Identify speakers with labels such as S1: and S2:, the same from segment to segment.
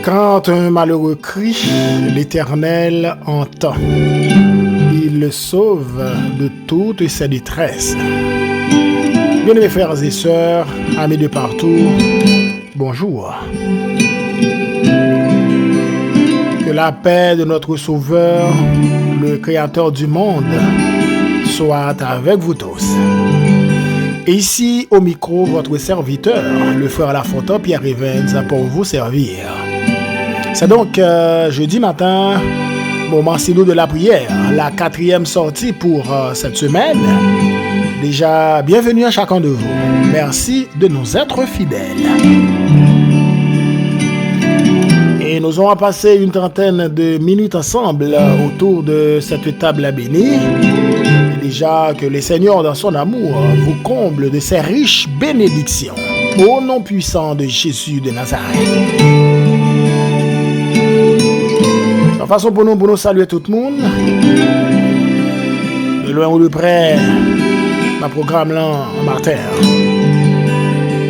S1: Quand un malheureux crie, l'Éternel entend. Il le sauve de toutes ses détresses. Bien-aimés frères et sœurs, amis de partout, bonjour. Que la paix de notre Sauveur, le Créateur du monde, soit avec vous tous. Et ici, au micro, votre serviteur, le frère Lafontaine, Pierre Evans, pour vous servir. C'est donc jeudi matin, moment silo de la prière, la 4e sortie pour cette semaine. Déjà, bienvenue à chacun de vous. Merci de nous être fidèles. Et nous allons passer une trentaine de minutes ensemble autour de cette table bénie. Et déjà que le Seigneur, dans son amour, vous comble de ses riches bénédictions. Au nom puissant de Jésus de Nazareth. De façon pour nous saluer tout le monde. De loin ou de près, dans le programme là en matin.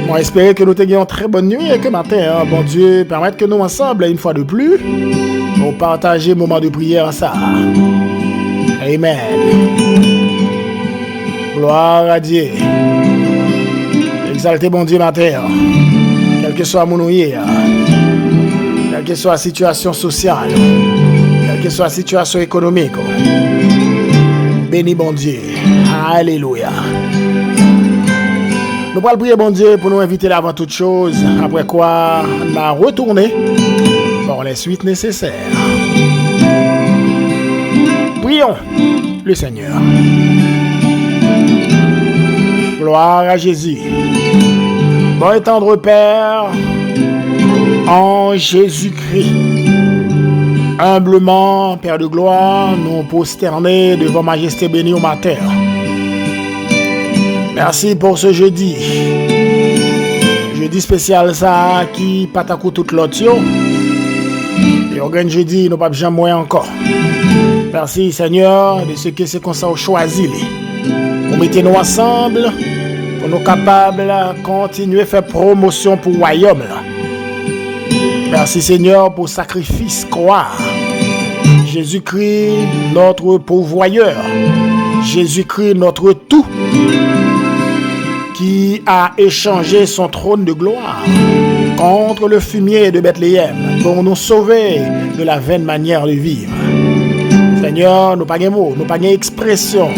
S1: On espère que nous ayons une très bonne nuit et que matin, bon Dieu, permette que nous ensemble, une fois de plus, nous partager moment de prière ça. Amen. Gloire à Dieu. Exaltez bon Dieu matin. Quel que soit mon nouïe, quelle que soit la situation sociale, quelle que soit la situation économique. Béni bon Dieu. Alléluia. Nous allons prier bon Dieu pour nous inviter là avant toute chose. Après quoi, on va retourner pour les suites nécessaires. Prions le Seigneur. Gloire à Jésus. Bon et tendre Père, en Jésus-Christ, humblement, Père de gloire, nous prosternés devant Majesté bénie au matin. Merci pour ce jeudi. Jeudi spécial ça qui patakou toute l'autre. Et au grand jeudi, nous pas jamais moins encore. Merci Seigneur de ce que c'est qu'on s'est choisi. Pour mettre nous ensemble, pour nous capables de continuer à faire promotion pour le royaume. Merci Seigneur pour le sacrifice croix. Jésus-Christ, notre pourvoyeur. Jésus-Christ, notre tout. Qui a échangé son trône de gloire contre le fumier de Bethléem pour nous sauver de la vaine manière de vivre. Seigneur, nous pas de mots, nous pas d'expression.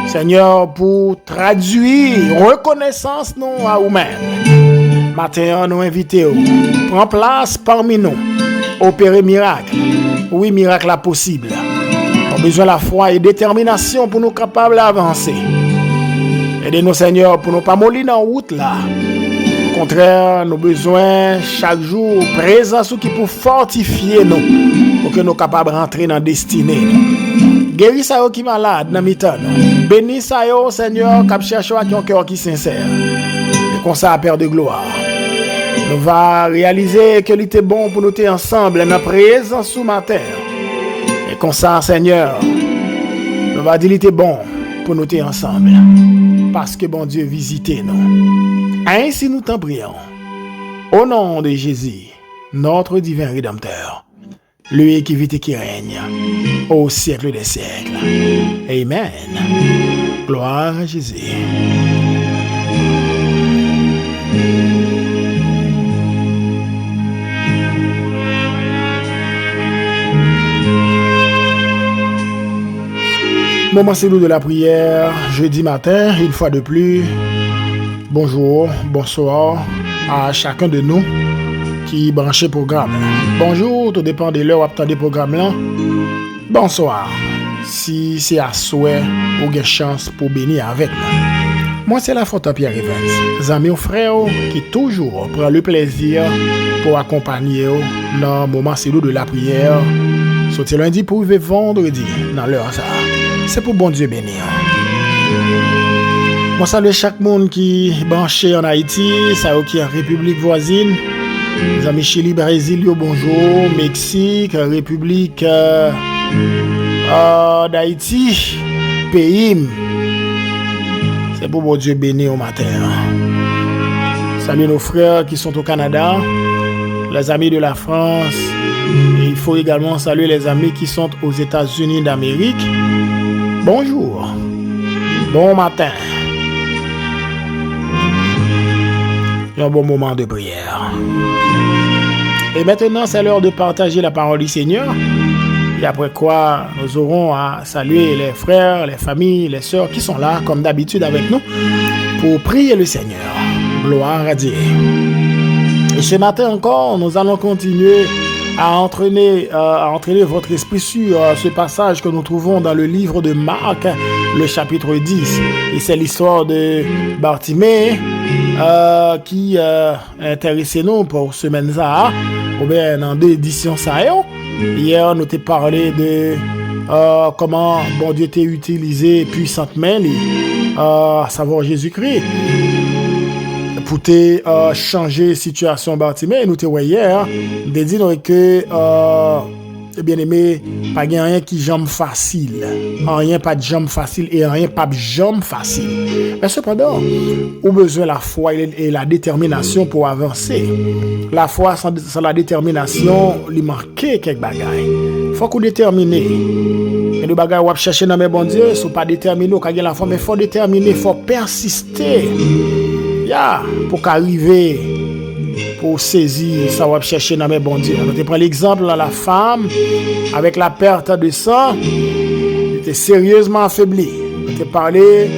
S1: Seigneur, pour traduire reconnaissance nous à nous-mêmes. Matin, nous invitons, prends place parmi nous, opérer miracle. Oui, miracle là possible. On a besoin de la foi et détermination pour nous capables d'avancer. Aidez-nous, Seigneur, pour ne pas mollir dans la route là. Au contraire, nous avons besoin chaque jour présence qui pour fortifier nous, pour que nous soyons capables de rentrer dans la destinée. Guéris ça qui est malade dans mi-temps. Bénis ça, Seigneur, qui cherche un cœur qui est sincère. Et comme ça, Père de gloire, nous va réaliser que l'était bon pour nous être ensemble dans la présence sous ma terre. Et comme ça, Seigneur, nous va dire qu'il était bon pour nous être ensemble. Parce que bon Dieu visitez nous. Ainsi nous t'en prions. Au nom de Jésus, notre divin Rédempteur, lui qui vit et qui règne au siècle des siècles. Amen. Gloire à Jésus. Moment c'est nous de la prière, jeudi matin, une fois de plus. Bonjour, bonsoir à chacun de nous qui branche le programme. Bonjour, tout dépend de l'heure où vous attendez le programme là. Bonsoir, si c'est à souhait ou avez chance pour bénir avec nous. Moi c'est Lafontaine Pierre Evans, amis ou frères qui toujours prend le plaisir pour accompagner dans le moment c'est nous de la prière. Sauter lundi pour arriver vendredi dans l'heure ça. C'est pour bon Dieu bénir. Moi salue chaque monde qui est branché en Haïti, ça qui est en République voisine. Les amis Chili, Brésil, bonjour, Mexique, République d'Haïti, pays. C'est pour bon Dieu bénir au matin. Salut nos frères qui sont au Canada, les amis de la France. Et il faut également saluer les amis qui sont aux États-Unis d'Amérique. Bonjour. Bon matin. Un bon moment de prière. Et maintenant, c'est l'heure de partager la parole du Seigneur. Et après quoi, nous aurons à saluer les frères, les familles, les sœurs qui sont là, comme d'habitude avec nous, pour prier le Seigneur. Gloire à Dieu. Et ce matin encore, nous allons continuer à entraîner votre esprit sur ce passage que nous trouvons dans le livre de Marc, le chapitre 10. Et c'est l'histoire de Bartimée qui intéressait nous pour semaine ça, ou bien dans deux éditions ça. Hier, nous t'ai parlé de comment bon Dieu t'a utilisé puissamment, à savoir Jésus-Christ, pour te changer situation Bartimée. Nous t'ai dit hier, nous dit que bien aimé, pas rien qui jambe facile, rien pas de jambe facile et rien pas de jambe facile. Mais cependant, on besoin la foi et la détermination pour avancer. La foi sans la détermination, il manque quelques bagailles. Faut qu'on détermine. Et le bagage on chercher dans mes bon Dieu, sont pas déterminé au la foi, mais faut déterminer, faut persister. Pour qu'arriver pour saisir ça va chercher dans mes bon Dieu. On te prend l'exemple de la femme avec la perte de sang, elle était sérieusement affaiblie. On te parlé,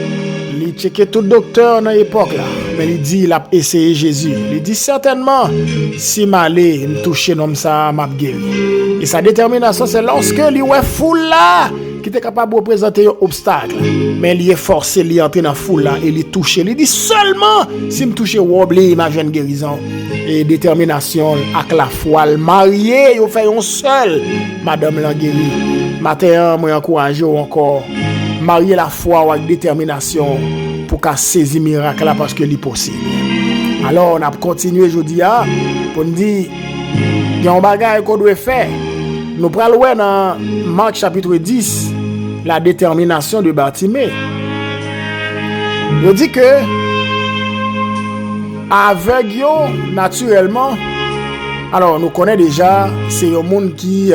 S1: il checké tout docteur dans l'époque là, mais il dit il a essayé Jésus. Il dit certainement si m'aller me toucher comme ça m'a guéri. Et sa détermination c'est lorsque il ouais foule là qui était capable de représenter un obstacle, mais il est forcé de entrer dans la foule là et il toucher. Il dit seulement si me toucher oublier ma jeune guérison. Et détermination avec la foi, marié, il fait un seul, madame l'a guéri. Matin, moi encourage encore, marier la foi avec détermination pour qu'elle saisisse le miracle là parce que c'est possible. Alors, on a continué aujourd'hui pour nous dire, il y a un bagage qu'on doit faire. Nous prenons dans Marc chapitre 10, la détermination de Bartimée. Il dit que aveugle naturellement, alors nous connaissons déjà, c'est un monde qui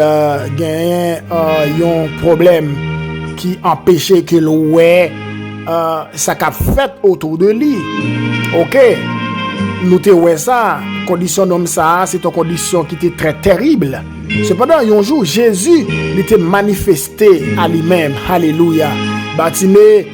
S1: gagne un problème qui empêchait que l'oué ça qu'a fait autour de lui. OK, nous te ouais ça, condition comme ça, c'est une condition qui était très terrible. Cependant, un jour Jésus était manifesté à lui-même. Alléluia. Bartimée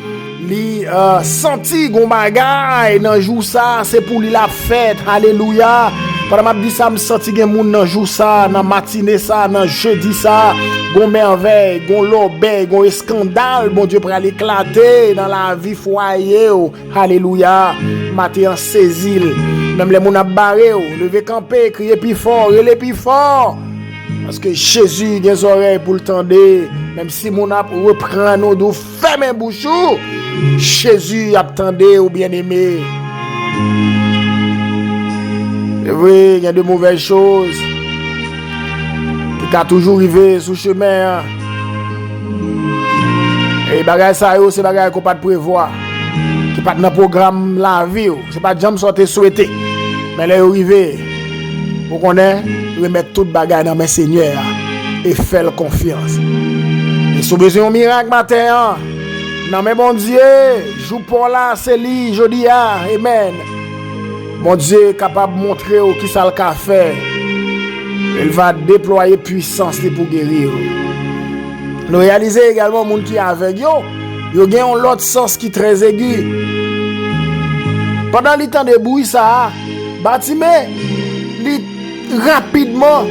S1: li senti gon bagay nan jou ça, c'est pour lui la fête. Alléluia. Pendant m'a dit ça, me senti gen moun nan jou ça, nan matinée ça, nan jeudi ça, gon merveille, gon lobé, gon scandale, bon Dieu pour aller éclater dans la vie foyer. Alléluia. Matin saisil, même les moun a barré, lever camper, crier plus fort, relé plus fort. Parce que Jésus a des oreilles pour le tendre, même si mon ap reprend nos dos, ferme bouche. Jésus attendait au bien-aimé. C'est vrai, il y a de mauvaises choses qui a toujours arrivé sous chemin. Et bagay ça yo, c'est bagay qu'on pas prévoir, qui pas dans programme la vie, c'est pas jamais sorti souhaité. Mais là arrivé, vous connaissez, remettre toute bagay dans mes seigneurs et faire confiance. Et si vous avez besoin de miracle matin, non mais bon Dieu, joue pour là, c'est lui, je dis amen. Mon Dieu est capable de montrer qui ça le fait. Il va déployer puissance pour guérir. Nous réalisons également les gens qui sont avec ils ont l'autre sens qui est très aigu. Pendant le temps de bruit, ça, Bartimée, rapidement,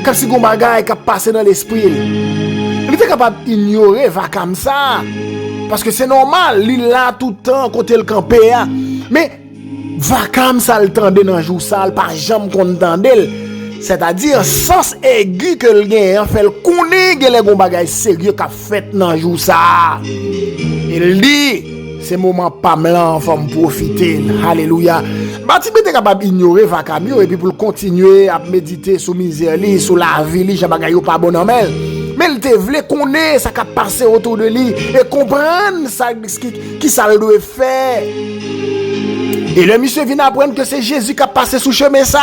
S1: comme si un bagage qui passé dans l'esprit. Il était capable d'ignorer va comme ça. Parce que c'est normal, il est là tout le temps côté le campé. Mais va comme ça le temps dans le jour ça, pas jamais qu'on entendait. C'est-à-dire sens aigu que le gain fait le connaît que les bagages sérieux qu'a fait dans le jour ça. Il dit c'est moment pas blanc faut profiter. Alléluia. Bartimée était capable d'ignorer vacamio et puis pour continuer à méditer sur misère li, sur la vie li, bagay yo pas bon en mais il te voulait connaître ça qui a passé autour de lui et comprendre ça qui ça doit faire. Et le monsieur vient apprendre que c'est Jésus qui a passé sous chemin ça.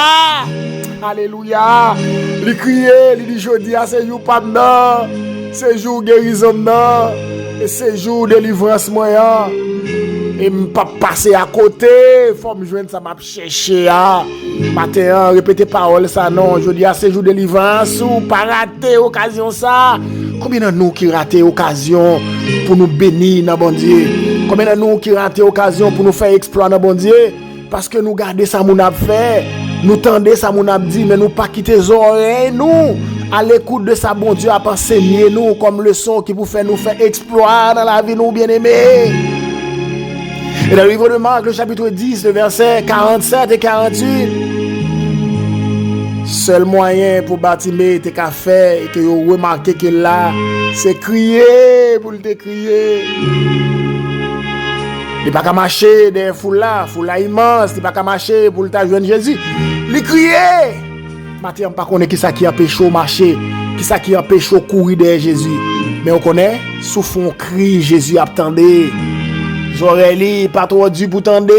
S1: Alléluia. Il crié, il dit jodi à ce jour pas non, ce jour guérison non, et ce jour délivrance moyen. Et pas passer à côté, faut me joindre ça m'a chercher à matin répéter parole ça non, je dis à ce jour de délivrance ou pas rater occasion ça. Combien de nous qui raté occasion pour nous bénir dans bon Dieu? Combien de nous qui raté occasion pour nous faire exploit dans bon Dieu? Parce que nous garder ça mon a fait, nous tendez ça mon a dit mais nous pas quitter les oreilles nous. À l'écoute de ça bon Dieu a enseigné nous comme leçon qui pour faire nous faire exploit dans la vie nous bien-aimés. Et dans le livre de Marc, le chapitre 10, le verset 47 et 48, seul moyen pour Bartimée te qu'a fait et que vous remarquez que là, c'est crier pour te crier. Il n'est pas qu'à marcher des foules là immense, il n'est pas qu'à marcher pour te joindre Jésus. Il crier. Maintenant, on ne connaît qui ça qui empêche au marcher, qui ça qui empêche au courir derrière Jésus. Mais on connaît, sous fond cri, Jésus attendait. J'aurais pas trop dur pour tendre,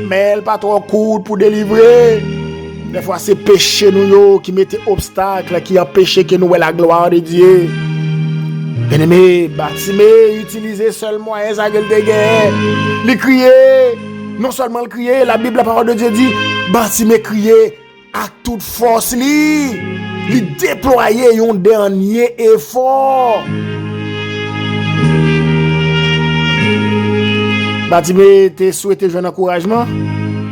S1: mais elle pas trop court pour délivrer. Des fois, c'est péché nous qui mettent obstacle, qui empêche que nous voyons la gloire de Dieu. Bien-aimé, Bartimée, utilisez seulement un zagel de guerre. Le crier, non seulement le crier, la Bible, la parole de Dieu dit, Bartimée crier à toute force, lui déployer un dernier effort. Bartimée te souhaité joindre encouragement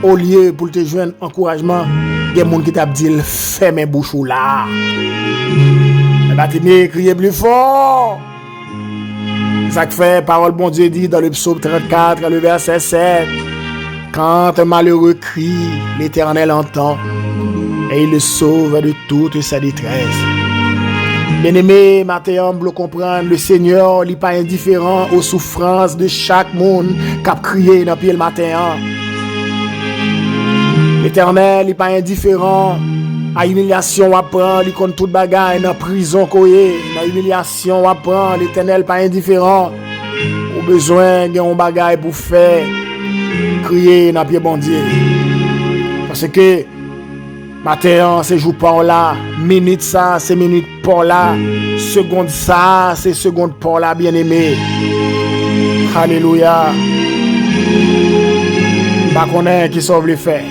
S1: au lieu pour te joindre encouragement il y a des gens qui t'a dit ferme bouche là. Bartimée crier plus fort. Ça fait parole bon Dieu dit dans le psaume 34 le verset 7, quand un malheureux crie, l'Éternel entend et il le sauve de toute sa détresse. Bien-aimé, maintenant, vous comprendre, le Seigneur n'est pas indifférent aux souffrances de chaque monde qui a crié dans le pied le matin. L'Éternel n'est pas indifférent à l'humiliation à prendre, il compte toute bagaille dans la prison dans l'humiliation à prendre, l'Éternel n'est pas indifférent au besoin d'un bagaille pour faire crier dans le pied bon Dieu. Parce que matin, c'est jour par là, minute ça, c'est minute par là, seconde ça, c'est seconde par là, bien-aimé. Alléluia. Pas qu'on ait qui sauve les faits.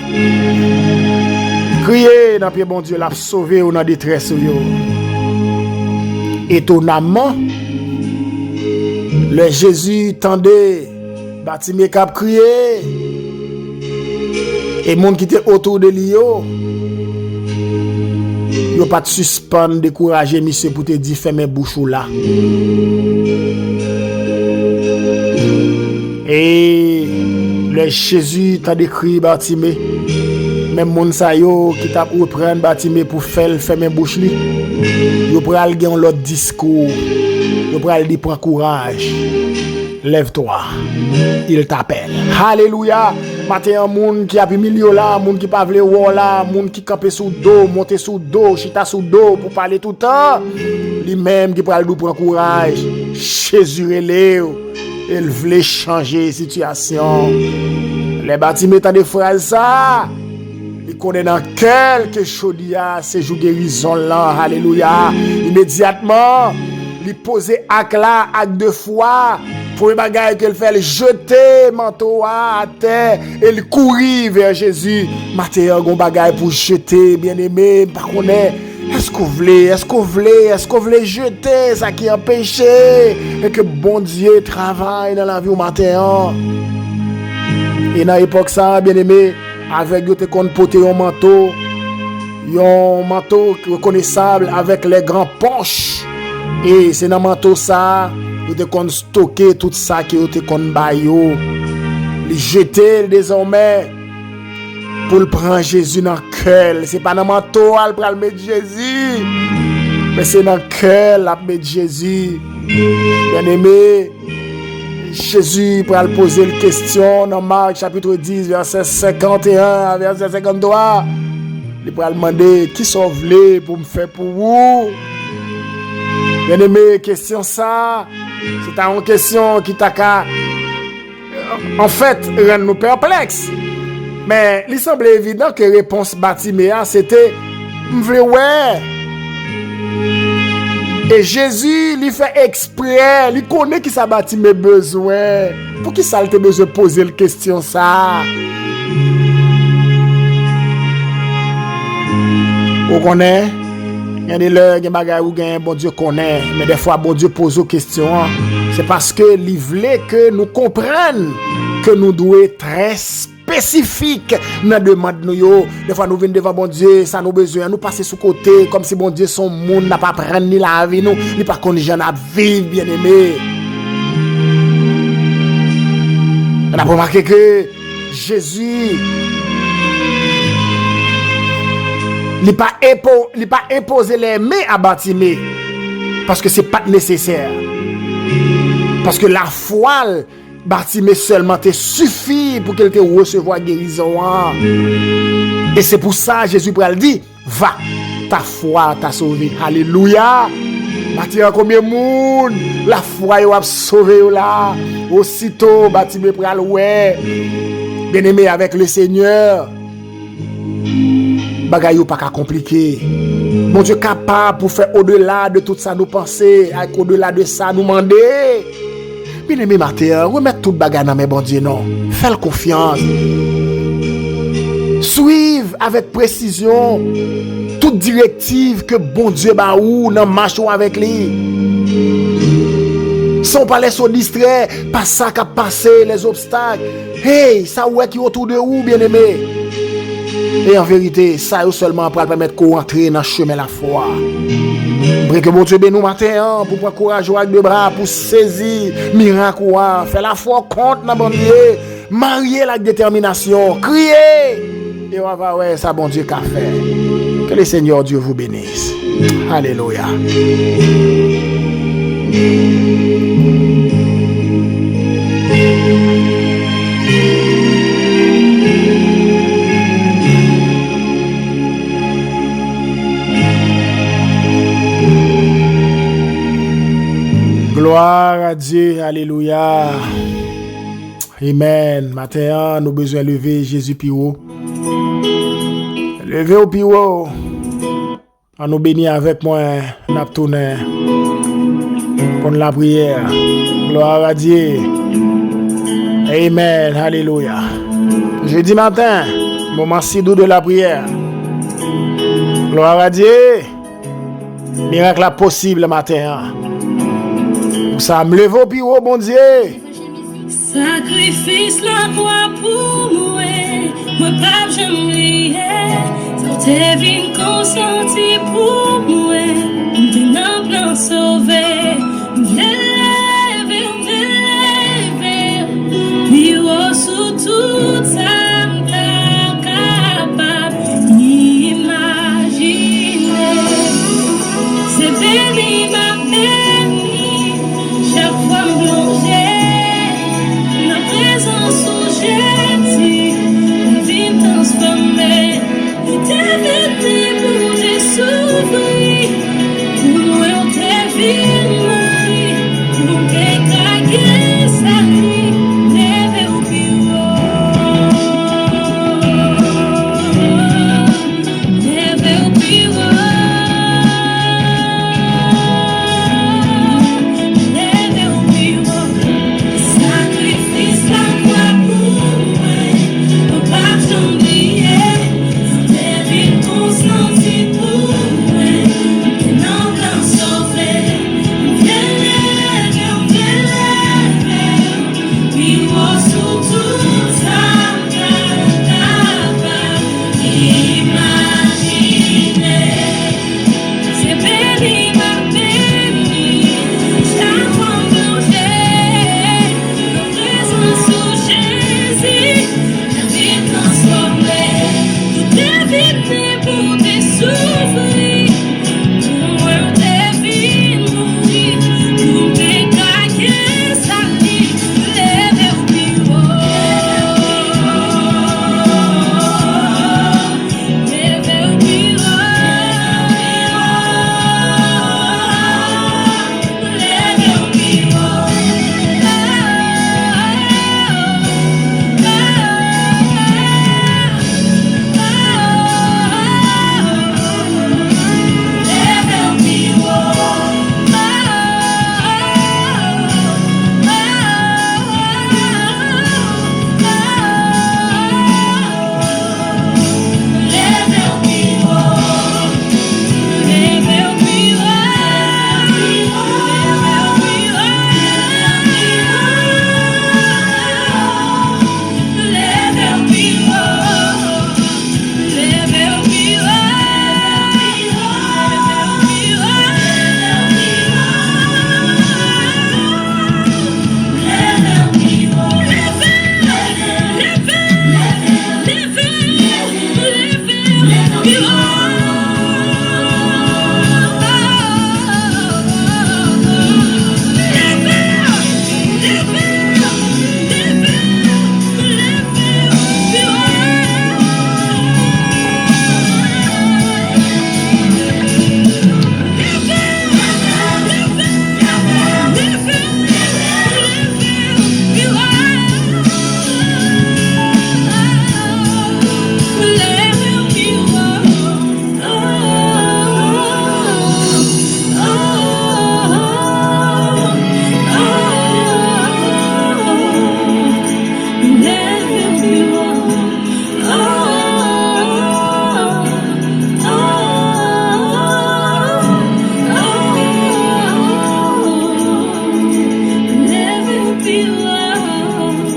S1: Crier dans le pied bon Dieu, l'a sauvé ou dans la détresse. Étonnamment, le Jésus tendait, Bartimée cap crier, et monde qui était autour de lui, yo pas de suspendre, décourager monsieur pour te dire ferme bouche là. Et le Jésus t'a décrit Bartimée. Même moun sa yo qui t'a reprendre Bartimée pour faire ferme bouche li. Yo pral gen l'autre discours. Yo pral dire prends courage. Lève-toi. Il t'appelle. Alléluia. Matin, moun qui a pu milieu là, moun qui pas vle ou là, moun qui camper sous dos, monter sous dos, chita sous dos pour parler tout le temps. Lui-même qui pral dou prend courage. Jésus relève. Il voulait changer situation. Les Bartimée t'as des phrases ça. Il connaît dans quelque chose c'est jour guérison là. Alléluia. Immédiatement, il posait acte là, acte de foi. Pour les bagailles qu'elle fait, elle jeter manteau à terre et elle courir vers Jésus. Matin, gon bagaille pour jeter, bien-aimé, par contre, est-ce qu'on voulait jeter ça qui est péché et que bon Dieu travaille dans la vie au matin. Et dans l'époque ça, bien-aimé, avec yo te kon porter un manteau reconnaissable avec les grands poches. Et c'est dans manteau ça, yo te kon stocker tout ça que yo te kon bayo. Les jeter désormais pour le prendre Jésus dans le cœur. C'est pas dans manteau al pral mettre Jésus, mais c'est dans le cœur la mettre Jésus. Bien-aimé, Jésus pour poser une question dans Marc chapitre 10 verset 51 à verset 53. Il pour demander qui sont venus pour me faire pour vous. Bien-aimé, question ça, c'est une question qui t'a en fait rend nous perplexes. Mais il semble évident que la réponse Bartimée c'était m'vle ouais. Et Jésus lui fait exprès, il connaît qui ça bâti mes besoins. Pour qui ça te besoin de poser la question ça? Vous connaissez? Il y a des leurs, il y a des bagages où bon Dieu connaît, mais des fois bon Dieu pose aux questions. C'est parce que il voulait que nous comprenions que nous devons être très spécifiques dans la demande nous. Des fois nous venons devant bon Dieu, ça nous besoin, nous passer sous côté comme si bon Dieu son monde n'a pas prendre ni la vie nous, ni pas qu'on j'en a vivre bien aimé. On a remarqué que Jésus il pas imposer les mains à Bartimée parce que c'est pas nécessaire. Parce que la foi Bartimée seulement te suffit pour qu'elle te recevoir guérison. Et c'est pour ça Jésus pral dit va, ta foi t'a sauvé. Alléluia. Bartimée combien monde la foi yo a sauvé là. Aussitôt Bartimée pral ouais. Bien-aimé avec le Seigneur. Bagay yo pas compliqué. Mon Dieu capable pour faire au-delà de tout ça nous penser, au-delà de ça nous demander. Bien aimé matin, remettre tout bagay dans mes bon Dieu non. Fais confiance. Suive avec précision toute directive que bon Dieu ba ou dans marche avec lui. Sans pas laisser distrait, pas ça qui a passé les obstacles. Hey, ça ouais qui autour de vous bien aimé. Et en vérité, ça seulement pour permettre qu'on entre dans le chemin de la foi. Bref, que bon Dieu bénisse nous matin pour prendre courage avec deux bras, pour saisir miracle, faire la foi contre dans bon Dieu, marier la détermination, crier. Et on va ouais, ça bon Dieu qu'a fait. Que le Seigneur Dieu vous bénisse. Alléluia. Gloire à Dieu, alléluia. Amen. Matin, nous besoin de lever Jésus Pio. Lever au Pio. On nous bénit avec moi, n'a tourné pour la prière. Gloire à Dieu. Amen, alléluia. Jeudi matin, moment si doux de la prière. Gloire à Dieu. Miracle possible matin. Ça me lève au bureau, bon Dieu.
S2: Sacrifice la croix pour moi, moi pas j'aime lier. Ça t'est venu consentir pour moi, t'es non plan sauvé. Lever, puis sous tout ça, m'ta capable d'imaginer. C'est béni ma peine. Chaque fois plongée dans la présence où j'ai la vie transformée. T'es venu pour te souffrir, pour moi t'es venu, pour te craquer sa vie, t'es au bureau, t'es au bureau.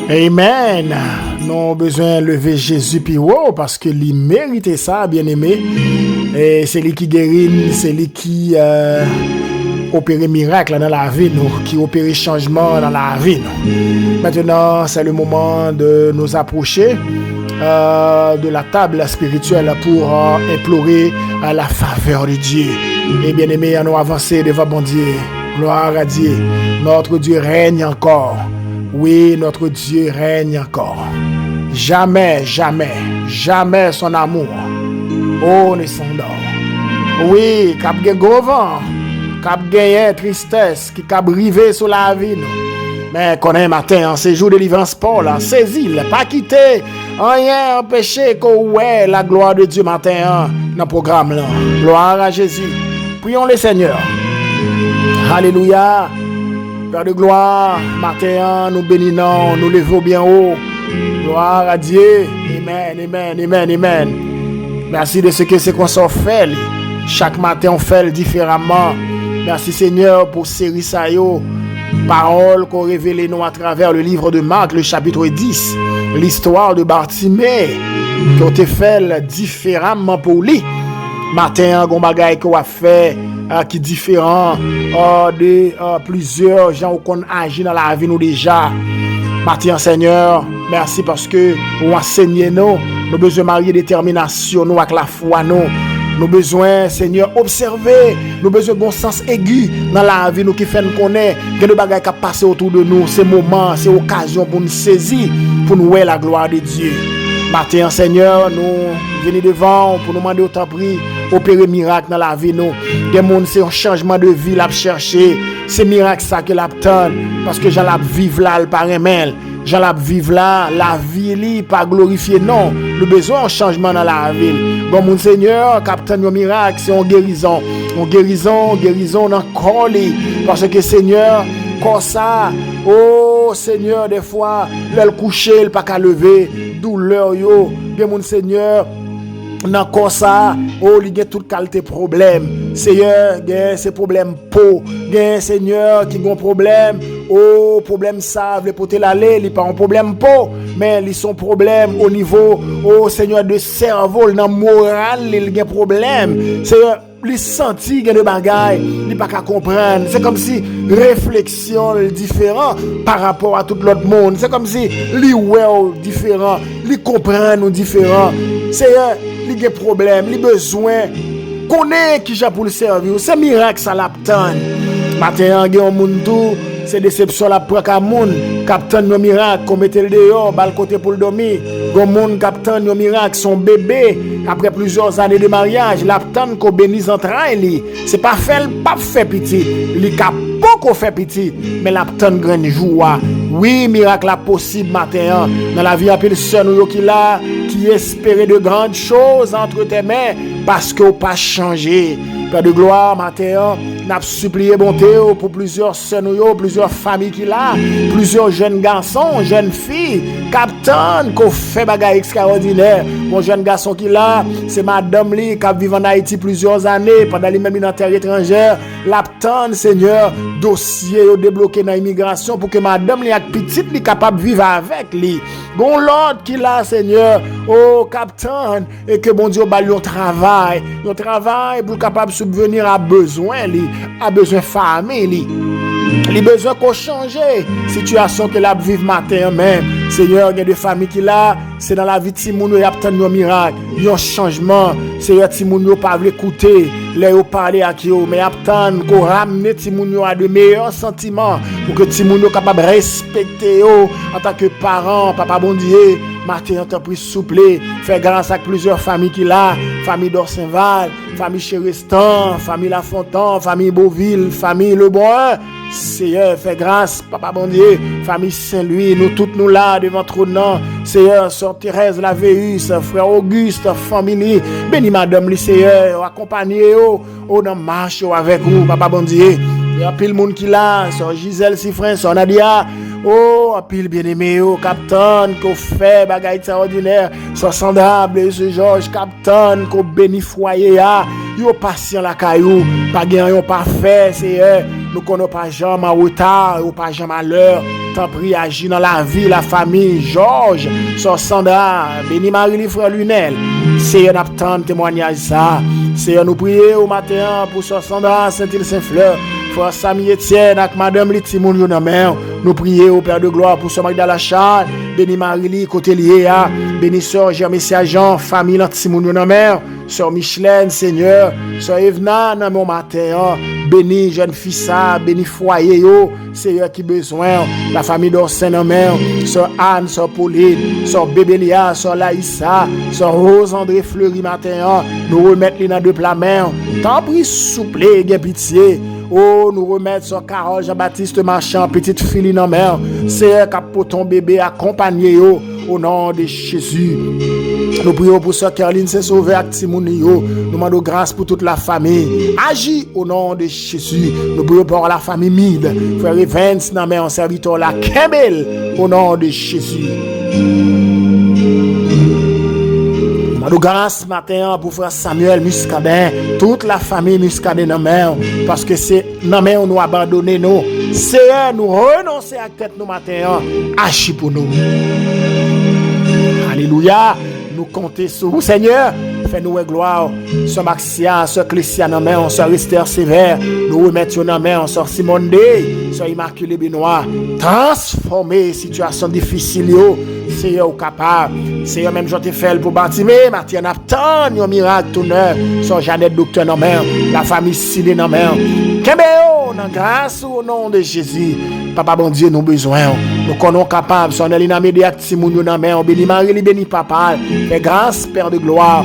S1: Amen. Nous avons besoin de lever Jésus plus haut parce que lui méritait ça, bien-aimé. Et c'est lui qui guérit, c'est lui qui opère miracle dans la vie, nous, qui opère changement dans la vie. Nous. Maintenant, c'est le moment de nous approcher de la table spirituelle pour implorer la faveur de Dieu. Et bien-aimé, nous avancer devant bon Dieu. Gloire à Dieu. Notre Dieu règne encore. Oui, notre Dieu règne encore. Jamais, jamais, jamais son amour. Oh, ne s'endort. Oui, cap gen gros vent, cap gen tristesse, qui cap rivé sur la vie. Mais qu'on ait matin, en séjour de délivrance Paul, en saisi, pas quitter, rien empêcher qu'on ouais la gloire de Dieu matin dans le programme là. Gloire à Jésus. Prions le Seigneur. Alléluia. Père de gloire, matin, nous bénissons, nous levons bien haut. Gloire à Dieu. Amen, amen, amen, amen. Merci de ce que c'est qu'on s'en fait. Chaque matin, on fait différemment. Merci Seigneur pour série ça yo. Paroles qu'on révèle nous à travers le livre de Marc, le chapitre 10. L'histoire de Bartimée qui a été fait différemment pour lui. Matin, on bagay qu'on a fait qui différent de plusieurs gens qui ont agi dans la vie nous déjà. Matin Seigneur, merci parce que vous enseignez nous besoin de marier détermination nous avec la foi nous besoin Seigneur observer, nous besoin de bon sens aigu dans la vie nous qui fait nous connaître que des bagages qui passent autour de nous, ces moments, ces occasions pour nous saisir, pour nous voir la gloire de Dieu. Matin Seigneur, nous venons devant pour nous demander au temps pris opérer miracle dans la vie nous. Des monde c'est un changement de vie l'a chercher, c'est miracle ça que l'attend parce que j'en la vivre là par email. J'en la vivre là, la vie li pas glorifier non, le besoin un changement dans la vie. Bon mon Seigneur, capitaine un miracle, c'est une guérison dans corps li parce que Seigneur comme ça, oh Seigneur des fois, le coucher, le pas qu'à lever, douleur yo, bien mon Seigneur dans corps ça, oh il y a toute qualité problème. Seigneur, gain ces problèmes peau, gain Seigneur qui ont problème. Oh, problème ça, veut porter l'aller, il pas un problème peau, mais ils sont problème au niveau, oh Seigneur, de cerveau, dans moral, il y a problème. Seigneur, il senti qu'il y a des bagailles, il pas qu'à comprendre. C'est comme si réflexion est différente par rapport à tout l'autre monde. C'est comme si il ouais différent, il comprend différent. Seigneur, il y a des problèmes, il a besoin connaît qui j'ai pour le servir. C'est miracle ça l'attend. Matin, il y a un monde tout. C'est déception la pour ka moun capitaine no miracle qu'on mette le dehors bal côté pour le dormir gon moun capitaine no miracle son bébé après plusieurs années de mariage l'attend qu'on bénisse entrailles c'est pas fait petit li ka beaucoup fait petit mais l'attend grand joie oui miracle la possible matin dans la vie appel sœur nous qui là qui espérait de grandes choses entre tes mains parce que pas changé. Père de gloire, matin, n'a supplié bonté pour plusieurs sœurs, plusieurs familles qui là, plusieurs jeunes garçons, jeunes filles, capitaine, qu'on fait bagaille extraordinaire. Mon jeune garçon qui là, c'est madame li, qui vit en Haïti plusieurs années, pendant les mêmes dans terre étrangère, l'aptendre, Seigneur, dossier débloqué dans l'immigration pour que madame li avec petite li capable de vivre avec lui. Bon l'autre qui là, Seigneur, oh capitaine, et que bon Dieu ba lui travail pour capable subvenir à besoin famille les besoins qu'on change situation que la vivre matin même Seigneur il y a des familles qui là c'est dans la vie de Timoun y a obtenu un miracle un changement Seigneur Timoun yo pas veut écouter les yo parler à qui mais obtenu qu'on ramener Timoun yo à de meilleurs sentiments pour que Timoun yo capable respecter yo en tant que parent papa bon Dieu matin t'as pris souple fait grâce à plusieurs familles qui là famille d'Orsainval famille Chérestan famille La Fontaine famille Beauville famille Le Bon Seigneur fait grâce papa bon Dieu famille Saint-Louis nous toutes nous là devant trône Seigneur sœur Thérèse la Véus frère Auguste famille béni madame le Seigneur accompagner au dans marche avec vous papa bon Dieu il y a pile monde qui là sœur Gisèle Sifrin sœur Nadia oh pile bien-aimé capitaine qu'on fait bagaille extraordinaire sœur Sandra ce Georges capitaine qu'on béni foyer yo patient la caillou, pas gain yon parfait, Seigneur. Nous connaissons pas jamais en retard, ou pas jamais à l'heure. Tant pis agir dans la vie, la famille, Georges, sur Sandra, béni Marie, frère Lunel. Seigneur, nous attendons témoignage ça. Seigneur, nous prions au matin pour sur Sandra, Saint-Île Saint-Fleur. Frère Samy Etienne, avec Madame Litimoun Yonamer. Nous prions au Père de gloire pour ce Magdala Charles, béni Marie, côté lié à, béni Sœur Germésia Jean, famille Litimoun Yonamer. Sœur Micheline, Seigneur, Sœur Evna, dans mon matin, béni jeune fille, béni foyer, Seigneur qui besoin, la famille d'Orsen en mer, Sœur Anne, Sœur Pauline, Sœur Bébélia, Sœur Laïssa, Sœur Rose André Fleury matin, nous remettre les dans deux plats mains, tant pis souple, gain pitié. Oh, nous remettre sur Carole Jean-Baptiste Marchand, petite fille en mer, Seigneur qui pour ton bébé accompagné au nom de Jésus. Nous prions pour Sœur Caroline Saint-Sauvé avec Timounio. Nous demandons grâce pour toute la famille. Agis au nom de Jésus. Nous prions pour la famille Mide. Frère Evans, en serviteur la Kembel, au nom de Jésus. Nous demandons grâce ce matin pour Frère Samuel Muscadet. Toute la famille Muscadet dans mer. Parce que c'est dans mer nous abandonné nous. C'est nous renoncer à tête nous matin. Agis pour nous. Alléluia. Nous comptons sur vous, Seigneur. Fais-nous gloire. Sœur Maxia, Sœur Clécia, Sœur Esther Sévère. Nous remettons dans main, Sœur Simone Day, Sœur Immaculée Benoît. Transformer situation difficile, Seigneur, capable. Seigneur, même je te fais pour bâtir, Mathieu Napton, un miracle tout neuf. Sœur Jeannette, docteur dans main. La famille Silé dans main. Kébéo, dans grâce au nom de Jésus. Papa, bon Dieu, nous besoin. Nous connaissons capables. Son Elina Médiac, Timounio dans main. Béni Marie, béni Papa. Fais grâce, Père de gloire.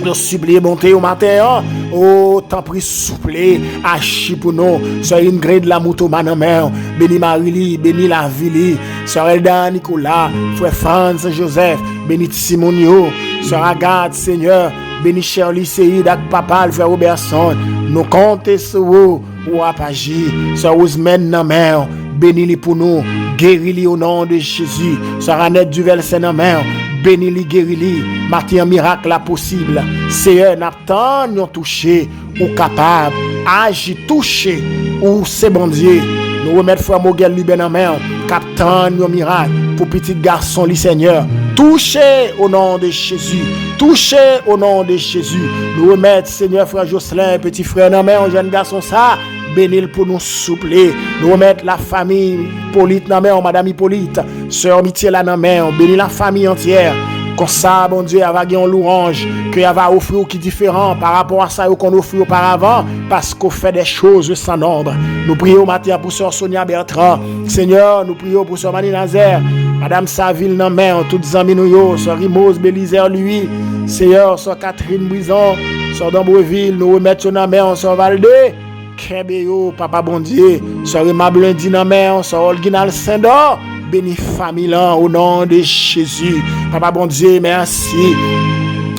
S1: Nous supplions bonté au matin. Oh, tant pis souple. Achi pour nous. Sœur Ingrid la Moutouma dans main. Béni Marie, béni la Ville. Sœur Elda Nicolas. Frère Franz Joseph. Béni Simonio. Sœur Agathe, Seigneur. Béni Shirley Seyd avec Papa, Frère Robertson. Nous comptons sur vous. Ou apagi. Sœur Ousmane dans main. Bénis-les pour nous, guéris-les au nom de Jésus. Sœur Annette Duvel, c'est dans main. Bénis-les, guéris-les. Martin, un miracle là possible. Seigneur, n'attend, nous touché, ou capable, agir, toucher, ou c'est bon Dieu. Nous remettons Frère Moguel lui ben en main. Captain, un miracle pour petit garçon, li Seigneur. Touchez au nom de Jésus. Touchez au nom de Jésus. Nous remettons Seigneur Frère Jocelyn, petit frère dans main, un jeune garçon ça. Bénil pour nous soupler. Nous remettre la famille Hippolyte dans main, Madame Hippolyte, Sœur Mitié là dans main, bénis la famille entière. Comme ça, bon Dieu, il y a une louange qu'il y a offrir qui est différent par rapport à ça qu'on offre auparavant, parce qu'on fait des choses sans nombre. Nous prions matin pour Sœur Sonia Bertrand. Seigneur, nous prions pour Sœur Mani Nazaire, Madame Saville dans main, toutes les amis nous, Sœur Rimose Bélizer lui, Seigneur, Sœur Catherine Brison, Sœur d'Ambreville, nous remettons dans main, Sœur Valdé. Kébéo, Papa bon Dieu, Sœur Emmanuel Dinamère, Sœur Olguinal Saint-Dor, béni famille au nom de Jésus. Papa bon Dieu, merci.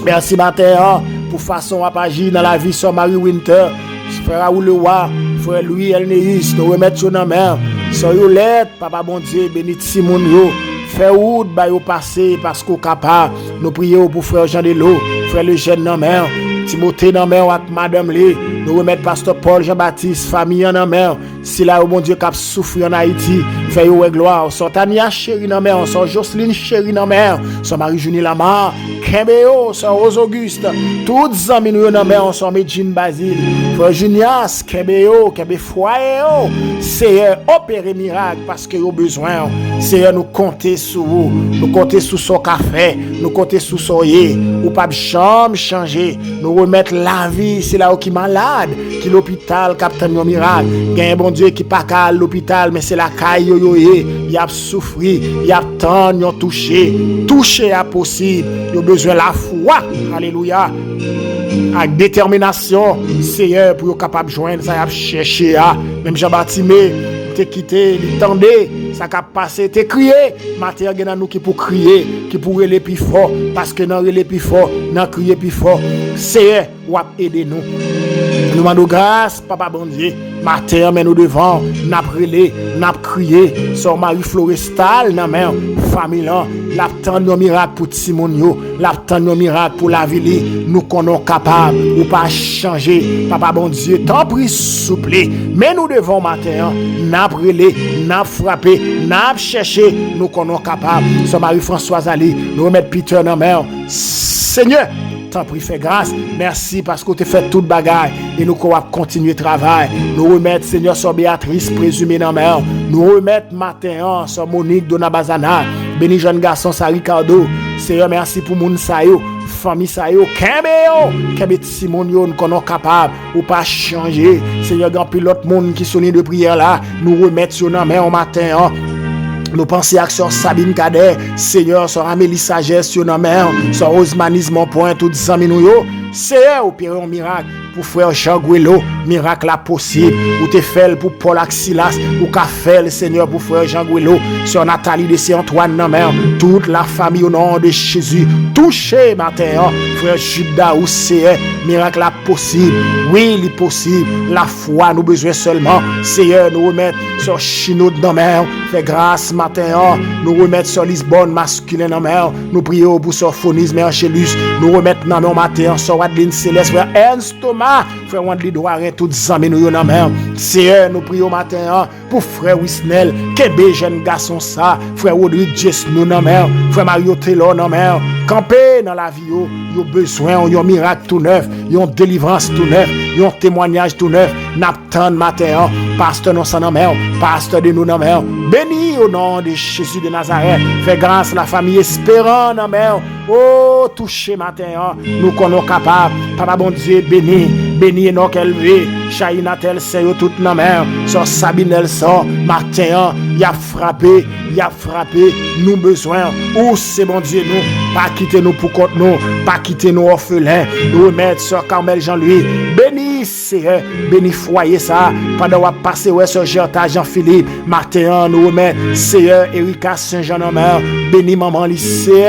S1: Merci matin pour façon à agir dans la vie Sœur Marie Winter, Frère Raoul Leroy, Frère Louis Elneis, nous remettons dans main. Sœur Yolette, Papa bon Dieu, béni Simon yo. Fais route, bah yo passer parce qu'on capable. Nous prions pour Frère Jean Delo, Frère le jeune dans main. Timothée dans main avec Madame Lé. Nous remettons Pasteur Paul Jean-Baptiste, famille en main. Si là, bon Dieu, qui a souffert en Haïti, fait gloire. Sœur Tania chérie dans main, Sœur Jocelyne chérie dans main, Sœur Marie-Junie Lamar, Kembéo, Sœur Rose Auguste, toutes les amis nous dans main, Sœur Medjine Basile, Frère Junias, Kembéo, Kembé Foyer, Seigneur, opérer miracle parce que vous besoin. Seigneur, nous comptons sur vous, nous comptons sur son café, nous comptons sur son yé, ou pas de chambre changer, nous remettre la vie, c'est là où qui malade, qui l'hôpital, captain un miracle, gagne bon Dieu qui pas qu'à l'hôpital, mais c'est la caille yo il a souffri, il a tant il a touché à possible, il a besoin de la foi, alléluia, avec détermination, Seigneur pour être capable de joindre ça, il a cherché, même Jean-Baptiste, t'es quitté, il tendait, ça a passé, t'es crié, matin il y a nous qui pour crier, qui pour aller plus fort, parce que dans aller plus fort, dans crier plus fort, Seigneur, ou aider nous. Nous demandons grâce, Papa bon Dieu. Matin, mais nous devons n'aprélé, n'apcrier, sur Marie Florestal, nan men, famille là, l'attend nos miracles pour Timonio, l'attend nos miracles pour la ville, nous connaissons capable, ou pas changer, papa bon Dieu, tant pris souple, mais nous devons matin, n'aprélé, n'a frappé, n'a cherché, nous connaissons capable, sur Marie-Françoise Ali, nous remettre Peter nan men, Seigneur, t'en prie, fais grâce. Merci parce que tu fait toute bagaille et nous pouvons continuer le travail. Nous remettre, Seigneur, sur Béatrice, présumée dans mer. Nous remettre matin sur Monique Donabazana. Béni jeune garçon, ça Ricardo. Seigneur, merci pour moun sayo, famille sayo, Kembe Simon yo, nous connaissons capable ou pas changer. Seigneur, grand pilote monde qui sonne de prière là, nous remettre sur nos mains au matin. Nous pensons à sur Sabine Cadet, Seigneur, sur Amélie Sagesse, sur nos mains, sur Osmanisme en point, tout 10 minutes. Seigneur, opérer un miracle pour frère Jean Guelo, miracle là possible. Ou te fait pour Paul Axilas, ou qu'a fait le Seigneur pour frère Jean Guelo, sur Nathalie de Saint-Antoine, non mais toute la famille au nom de Jésus, touché matin, frère Judas ou Seigneur, miracle là possible. Oui, il est possible. La foi, nous besoin seulement. Seigneur, nous remettre sur Chino de mer, fait grâce matin, nous remettre sur Lisbonne masculin de mer, nous prions pour Sophonisme et Angélus, nous remettre dans nos matin sur Wadeline Céleste, frère Ernst Thomas, frère Wandli Douarin, toutes les amis nous dans mer. Seigneur, nous prions matin pour frère Wisnel, Kébé, jeune garçon ça, frère Rodrigue Jess, nous dans mer, frère Mario Taylor dans mer, camper dans la vie, yo besoin, yon miracle tout neuf, yon délivrance tout neuf, yon témoignage tout neuf, n'attend matin, pasteur non sans mer, pasteur de nous dans mer, béni au nom de Jésus de Nazareth, fais grâce la famille espérant dans mer, oh, touché matin, nous connaissons capable, papa bon Dieu, béni Enoch Elvé, Chaïna tel Seyo tout dans mer, sur Sabine Nelson, matin, y a frappé, nous besoin, ou c'est bon Dieu, nous, pas quitter nous pour compte nous, pas quitter nous orphelins, nous remettre sur Carmel Jean-Louis, béni Seigneur, béni foyer ça, pendant qu'on passer ouais sur Jean-Philippe, matin, nous remettre Seigneur, Erika Saint-Jean-Nomer, béni maman lycée,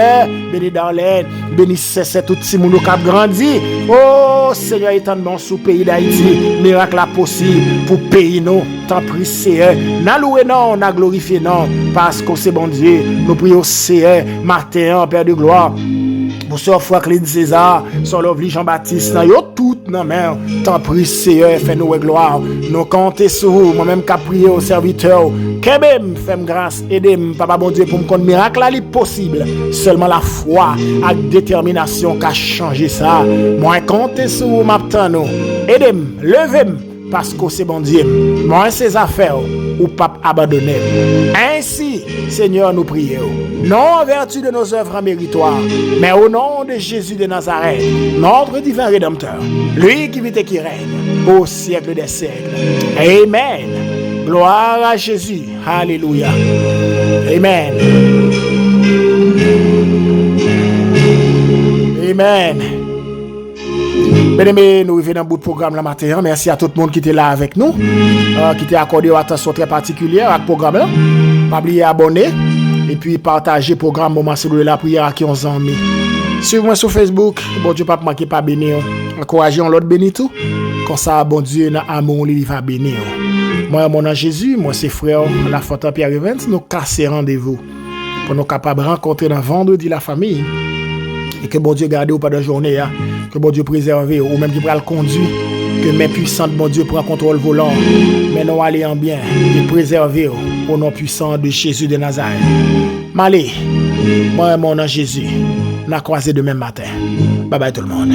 S1: béni Darlene, béni c'est tout petit monde qui a grandi, oh Seigneur, étant bon sous pays d'Haïti, miracle là possible pour payer nous, tant prie Seigneur, n'a loué non, n'a glorifié non, parce que c'est bon Dieu, nous prions Seigneur, matin, Père de gloire, pour sœur Franklin César, sur l'Ovli Jean-Baptiste, yo tout nan main, tant prie Seigneur, fais nous gloire, nous comptons sur vous, moi-même qui prié au serviteur, Kebem, fais-moi grâce, aidez-moi, papa bon Dieu, pour me connaître miracle là, il possible, seulement la foi, avec détermination, qui a changé ça, moi comptez sur vous, m'attends, aidez-moi, levez-moi, parce que c'est bon Dieu, moi ces affaires, ou pas abandonner. Ainsi, Seigneur, nous prions. Non en vertu de nos œuvres méritoires, mais au nom de Jésus de Nazareth, notre divin Rédempteur, lui qui vit et qui règne au siècle des siècles. Amen. Gloire à Jésus. Alléluia. Amen. Amen. Bien-aimés, nous arrivons dans le bout de programme la matin. Merci à tout le monde qui était là avec nous, qui était accordé une attention très particulière à ce programme-là. Pas oublier abonner et puis partager le programme Moment de la prière à qui on s'en met. Suivez-moi sur Facebook. Bon Dieu, pas manquer pas bénir. Encouragez l'autre béni tout. Comme ça, bon Dieu, dans l'amour, il va bénir. Moi, mon nom Jésus, moi, c'est frère La Fontaine Pierre Evans. Nous casser rendez-vous pour nous capables de rencontrer dans vendredi la famille. Et que bon Dieu garde ou pas de journée, hein? Que bon Dieu préserve ou même qui prend le conduit, que mes puissantes bon Dieu prend contrôle volant, mais non aller en bien et préserver au nom puissant de Jésus de Nazareth. Malé, moi mon nom Jésus, n'a croisé demain matin. Bye bye tout le monde.